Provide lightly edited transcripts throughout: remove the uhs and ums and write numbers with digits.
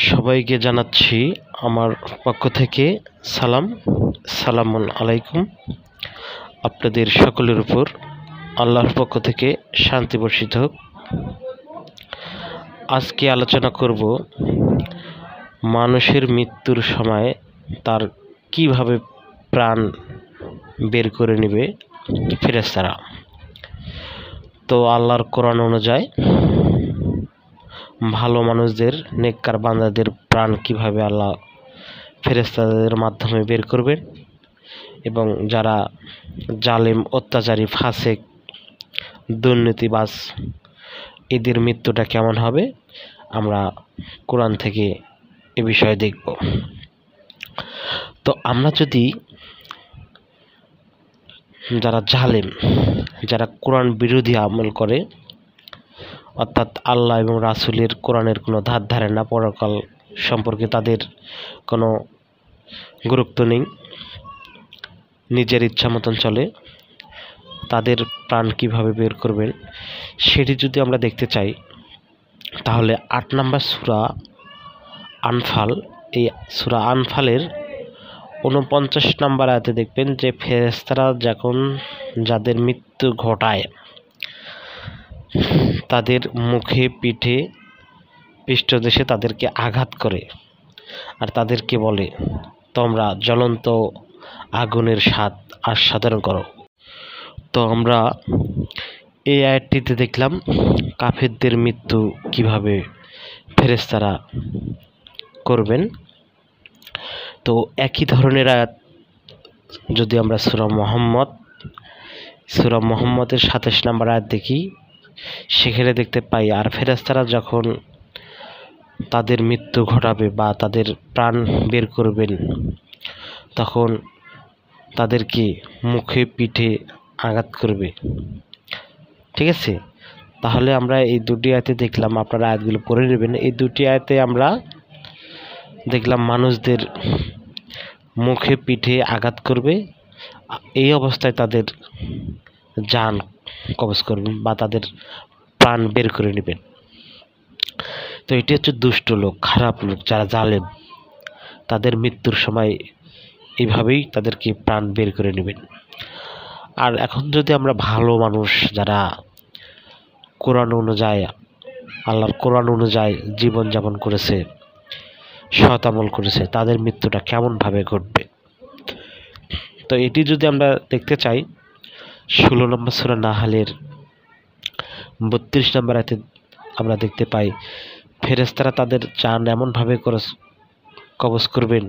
সবাইকে জানাচ্ছি আমার পক্ষ থেকে সালামুন আলাইকুম। আপনাদের সকলের উপর আল্লাহর পক্ষ থেকে শান্তি বর্ষিত হোক। আজকে আলোচনা করব মানুষের মৃত্যুর সময় তার কিভাবে প্রাণ বের করে নেবে ফেরেশতারা। তো আল্লাহর কোরআন অনুযায়ী ভালো মানুষদের, নেককার বান্দাদের প্রাণ কিভাবে আল্লাহ ফেরেশতাদের মাধ্যমে বের করবেন, এবং যারা জালেম, অত্যাচারী, ফাসেক, দুর্নীতিবাজ, এদের মৃত্যুটা কেমন হবে আমরা কোরআন থেকে এ বিষয়ে দেখব। তো আমরা যদি যারা জালেম, যারা কোরআন বিরোধী আমল করে, অর্থাৎ আল্লাহ এবং রাসূলের কোরআনের কোনো ধার ধারে না, পরকাল সম্পর্কে তাদের কোনো গুরুত্ব নেই, নিজের ইচ্ছা মতন চলে, তাদের প্রাণ কিভাবে বের করবেন সেটি যদি আমরা দেখতে চাই, তাহলে 8 নম্বর সূরা আনফাল, এই সূরা আনফালের 49 নম্বর আয়াতে দেখবেন যে ফেরেশতারা যখন যাদের মৃত্যু ঘটায় তাদের মুখে, পিঠে, পৃষ্ঠদেশে তাদেরকে আঘাত করে আর তাদেরকে বলে, তোমরা জ্বলন্ত আগুনের স্বাদ আস্বাদন করো। তো আমরা এই আয়াতটিতে দেখলাম কাফেরদের মৃত্যু কিভাবে ফেরেশতারা করবেন। তো একই ধরনের আয়াত যদি আমরা সূরা মুহাম্মদের 27 নম্বর আয়াত দেখি, সেখানে দেখতে পাই আর ফেরেশতারা যখন তাদের মৃত্যু ঘটাবে বা তাদের প্রাণ বের করবেন, তখন তাদেরকে মুখে, পিঠে আঘাত করবে। ঠিক আছে, তাহলে আমরা এই দুটি আয়াতে দেখলাম, আপনারা আয়াতগুলো পড়ে নেবেন। এই দুটি আয়াতে আমরা দেখলাম মানুষদের মুখে, পিঠে আঘাত করবে, এই অবস্থায় তাদের জান কবজ করবেন বা তাদের প্রাণ বের করে নেবেন। তো এটি হচ্ছে দুষ্ট লোক, খারাপ লোক, যারা জালেম, তাদের মৃত্যুর সময় এইভাবেই তাদেরকে প্রাণ বের করে নেবেন। আর এখন যদি আমরা ভালো মানুষ, যারা কোরআন অনুযায়ী, আল্লাহর কোরআন অনুযায়ী জীবনযাপন করেছে, সৎ আমল করেছে, তাদের মৃত্যুটা কেমনভাবে ঘটবে, তো এটি যদি আমরা দেখতে চাই, 16 নম্বর সূরা নাহলের 32 নম্বর আয়াতে আমরা দেখতে পাই ফেরেশতারা তাদের জান এমনভাবে কবজ করবেন,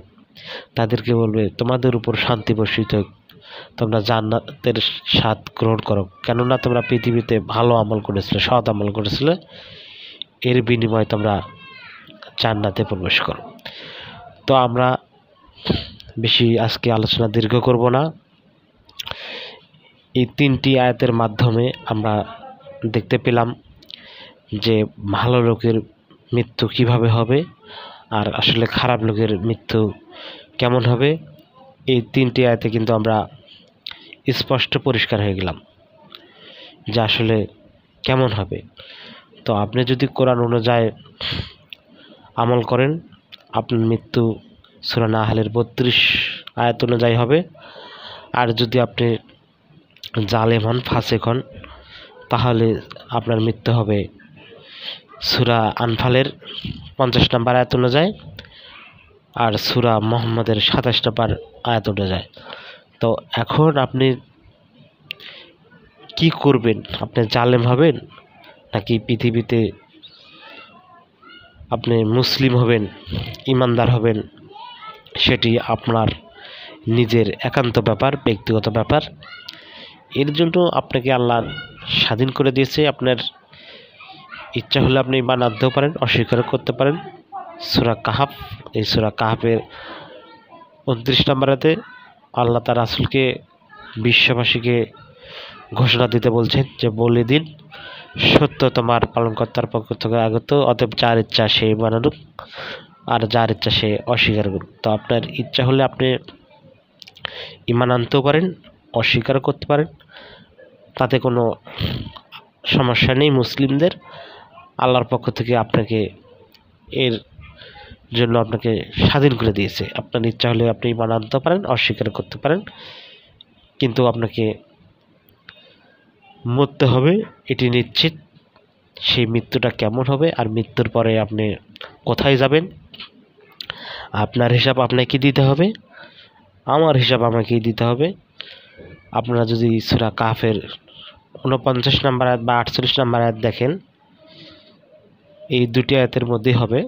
তাদেরকে বলবে, তোমাদের উপর শান্তি বর্ষিত হোক, তোমরা জান্নাতের স্বাদ গ্রহণ করো, কেননা তোমরা পৃথিবীতে ভালো আমল করেছিলে, সৎ আমল করেছিলে, এর বিনিময়ে তোমরা জান্নাতে প্রবেশ করো। তো আমরা বেশি আজকে আলোচনা দীর্ঘ করব না। এই 3টি আয়াতের মাধ্যমে আমরা দেখতে পেলাম যে ভালো লোকের মৃত্যু কিভাবে হবে আর আসলে খারাপ লোকের মৃত্যু কেমন হবে। এই 3টি আয়াতে কিন্তু আমরা স্পষ্ট পরিষ্কার হয়ে গেলাম যে আসলে কেমন হবে। তো আপনি যদি কোরআন অনুযায়ী আমল করেন, আপনার মৃত্যু সূরা নাহলের 32 আয়াত অনুযায়ী হবে। আর যদি আপনি জালেম হন, ফাসেক হন, তাহলে আপনার মৃত্যু হবে সূরা আনফালের 50 নম্বর আয়াত অনুযায়ী আর সূরা মুহাম্মদের 27 নম্বর আয়াত অনুযায়ী। তো এখন আপনি কি করবেন? আপনি জালেম হবেন নাকি পৃথিবীতে আপনি মুসলিম হবেন, ইমানদার হবেন, সেটি আপনার নিজের একান্ত ব্যাপার, ব্যক্তিগত ব্যাপার। এর জন্য আপনাকে আল্লাহ স্বাধীন করে দিয়েছে। আপনার ইচ্ছা হলে আপনি ইমান আনতেও পারেন, অস্বীকার করতে পারেন। সূরা কাহাফ, এই সূরা কাহাফের 29 নম্বর আয়াতে আল্লাহ তার রাসূলকে, বিশ্ববাসীকে ঘোষণা দিতে বলছেন যে, বলে দিন, সত্য তোমার পালনকর্তার পক্ষ থেকে আগত, অতএব যার ইচ্ছা সে মানুক আর যার ইচ্ছা সে অস্বীকার করুক। তো আপনার ইচ্ছা হলে আপনি ইমান আনতেও পারেন, অস্বীকার করতে পারেন, তাতে কোনো সমস্যা নেই। মুসলিমদের আল্লাহর পক্ষ থেকে আপনাকে এর জন্য আপনাকে স্বাধীন করে দিয়েছে। আপনার ইচ্ছা হলে আপনি মানতে পারেন, অস্বীকার করতে পারেন, কিন্তু আপনাকে মরতে হবে, এটি নিশ্চিত। সেই মৃত্যুটা কেমন হবে আর মৃত্যুর পরে আপনি কোথায় যাবেন, আপনার হিসাব আপনাকে দিতে হবে, আমার হিসাব আমাকেই দিতে হবে। আপনারা যদি সূরা কাফের 49 নম্বর আয়াত বা 48 নম্বর আয়াত দেখেন, এই দুটি আয়াতের মধ্যেই হবে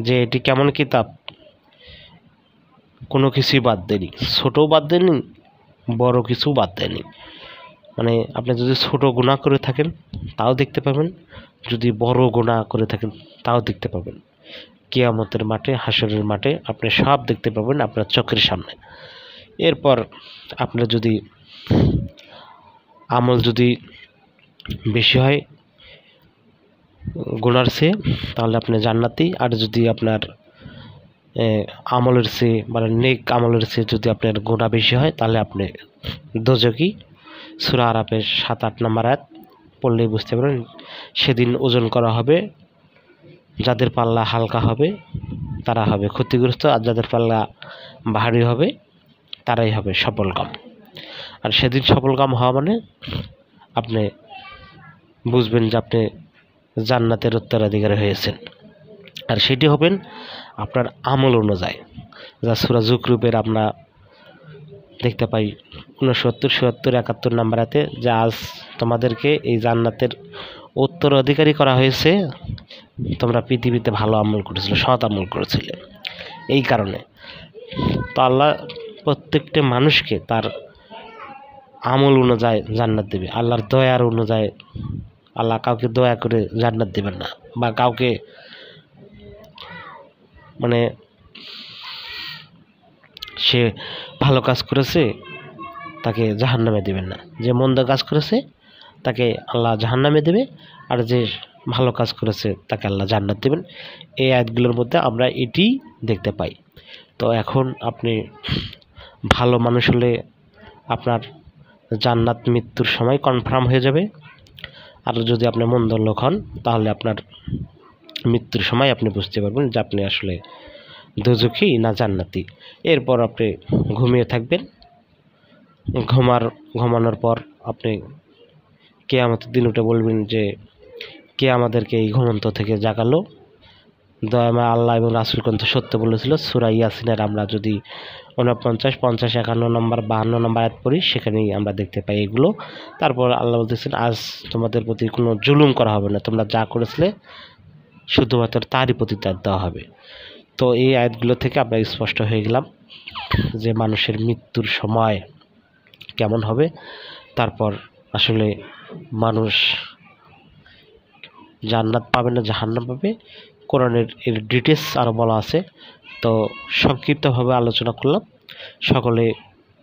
যে এটি কেমন কিতাব, কোনো কিছুই বাদ দেয়নি, ছোটও বাদ দেয়নি, বড় কিছু বাদ দেয়নি। মানে আপনি যদি ছোট গুনাহ করে থাকেন তাও দেখতে পাবেন, যদি বড় গুনাহ করে থাকেন তাও দেখতে পাবেন। কিয়ামতের মাঠে, হাসরের মাঠে আপনি সব দেখতে পাবেন আপনার চোখের সামনে। এরপর আপনার যদি আমল যদি বেশি হয় গুনার চেয়ে, তাহলে আপনি জান্নাতি। আর যদি আপনার আমলের চেয়ে মানে নেক আমলের চেয়ে যদি আপনার গুনাহ বেশি হয় তাহলে আপনি দোজখী। সূরা আরাফের 7-8 নম্বর আয়াত পড়লেই বুঝতে পারবেন। সেদিন ওজন করা হবে, যাদের পাল্লা হালকা হবে তারা হবে ক্ষতিগ্রস্ত, আর যাদের পাল্লা ভারী হবে তারাই হবে সফলকাম। আর সেদিন সফলকাম হওয়া মানে আপনি বুঝবেন যে আপনি জান্নাতের উত্তরাধিকারী হয়েছেন। আর সেটি হবেন আপনার আমল অনুযায়ী। যা সূরা যুকরুফের আমরা দেখতে পাই 69, 76, 71 নম্বর আয়াতে, যে আজ তোমাদেরকে এই জান্নাতের উত্তরাধিকারী করা হয়েছে, তোমরা পৃথিবীতে ভালো আমল করেছিলে, সৎ আমল করেছিলে। এই কারণে তো আল্লাহ প্রত্যেকটা মানুষকে তার আমল অনুযায়ী জান্নাত দেবে। আল্লাহর দয়ার অনুযায়ী আল্লাহ কাউকে দয়া করে জান্নাত দেবেন না, বা কাউকে মানে সে ভালো কাজ করেছে তাকে জাহান্নামে দেবেন না, যে মন্দ কাজ করেছে তাকে আল্লাহ জাহান্নামে দেবে, আর যে ভালো কাজ করেছে তাকে আল্লাহ জান্নাত দেবেন। এই আয়াতগুলোর মধ্যে আমরা এটি দেখতে পাই। তো এখন আপনি ভালো মানুষ হলে আপনার জান্নাত মৃত্যুর সময় কনফার্ম হয়ে যাবে, আর যদি আপনি মন্দ লোক হন তাহলে আপনার মৃত্যুর সময় আপনি বুঝতে পারবেন যে আপনি আসলে দোজখী না জান্নাতি। এরপর আপনি ঘুমিয়ে থাকবেন, ঘুমানোর পর আপনি কিয়ামতের দিন উঠে বলবেন যে কে আমাদেরকে এই ঘুমন্ত থেকে জাগালো। দয়াময় আল্লাহ এবং রাসূল কিন্তু সত্য বলেছিল। সূরা ইয়াসিনের আমরা যদি 49, 50, 51 নম্বর 52 নম্বর আয়াত পড়ি, সেখানেই আমরা দেখতে পাই এগুলো। তারপর আল্লাহ বলতেছেন আজ তোমাদের প্রতি কোনো জুলুম করা হবে না, তোমরা যা করেছিলে শুধুমাত্র তারই প্রতিদান দেওয়া হবে। তো এই আয়াতগুলো থেকে আমরা স্পষ্ট হয়ে গেলাম যে মানুষের মৃত্যুর সময় কেমন হবে, তারপর আসলে মানুষ জান্নাত পাবে না জাহান্নাম পাবে, কোরআনের এর ডিটেলস আরও বলা আছে। তো সংক্ষিপ্তভাবে আলোচনা করলাম, সকলে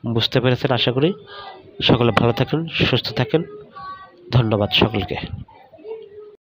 বুঝতে পেরেছেন আশা করি। সকলে ভালো থাকেন, সুস্থ থাকেন, ধন্যবাদ সকলকে।